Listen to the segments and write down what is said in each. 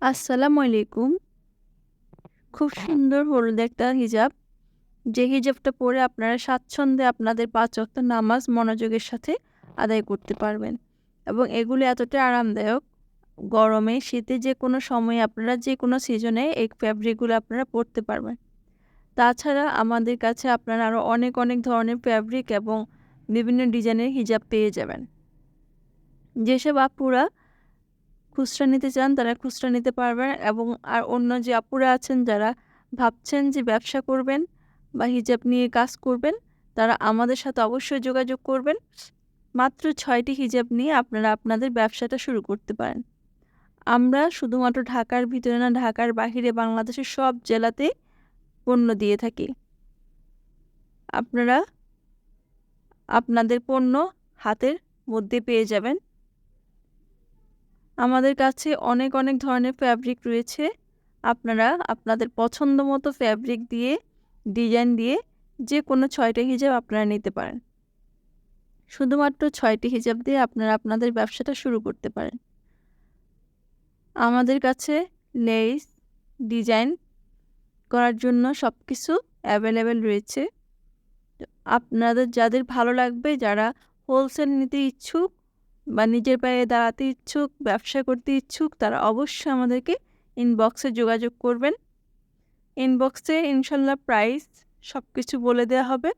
আসসালামু আলাইকুম। খুব সুন্দর হলুদ একটা হিজাব। যে হিজাবটা পরে আপনারা স্বাচ্ছন্দ্যে আপনাদের ৫ ওয়াক্ত নামাজ মনোযোগের সাথে আদায় করতে পারবেন। এবং এগুলো এতটা আরামদায়ক, গরমে, শীতে যেকোনো সময়ে আপনারা যেকোনো সিজনে এই ফ্যাব্রিকগুলো আপনারা পরতে পারবেন। তাছাড়া আমাদের কাছে আপনারা আরও অনেক ধরনের ফ্যাব্রিক এবং বিভিন্ন ডিজাইনের হিজাব পেয়ে যাবেন। যেসব আপুরা খুচরা নিতে চান তারা খুচরা নিতে পারবেন এবং অন্য যে আপুরা আছেন যারা ভাবছেন যে ব্যবসা করবেন বা হিজাব নিয়ে কাজ করবেন, তারা আমাদের সাথে অবশ্যই যোগাযোগ করবেন। মাত্র ৬টি হিজাব নিয়ে আপনারা আপনাদের ব্যবসাটা শুরু করতে পারেন। আমরা শুধুমাত্র ঢাকার ভিতরে না, ঢাকার বাহিরে বাংলাদেশের সব জেলাতেই পণ্য দিয়ে থাকি। আপনারা আপনাদের পণ্য হাতের মধ্যে পেয়ে যাবেন। আমাদের কাছে অনেক ধরনের ফ্যাব্রিক রয়েছে। আপনারা আপনাদের পছন্দ মতো ফ্যাব্রিক দিয়ে, ডিজাইন দিয়ে যেকোনো ৬টা হিজাব আপনারা নিতে পারেন। শুধুমাত্র ৬টি হিজাব দিয়ে আপনারা আপনাদের ব্যবসাটা শুরু করতে পারেন। আমাদের কাছে লেস, ডিজাইন করার জন্য সবকিছু অ্যাভেলেবেল রয়েছে। আপনাদের যাদের ভালো লাগবে, যারা হোলসেল নিতে ইচ্ছুক বা নিজের পায়ে দাঁড়াতে ইচ্ছুক, ব্যবসা করতে ইচ্ছুক, তারা অবশ্যই আমাদেরকে ইনবক্সে যোগাযোগ করবেন। ইনবক্সে ইনশাল্লাহ প্রাইস সব কিছু বলে দেওয়া হবে।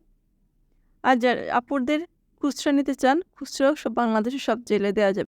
আর যারা আপুদের খুচরা নিতে চান, খুচরাও বাংলাদেশের সব জেলে দেওয়া যাবে।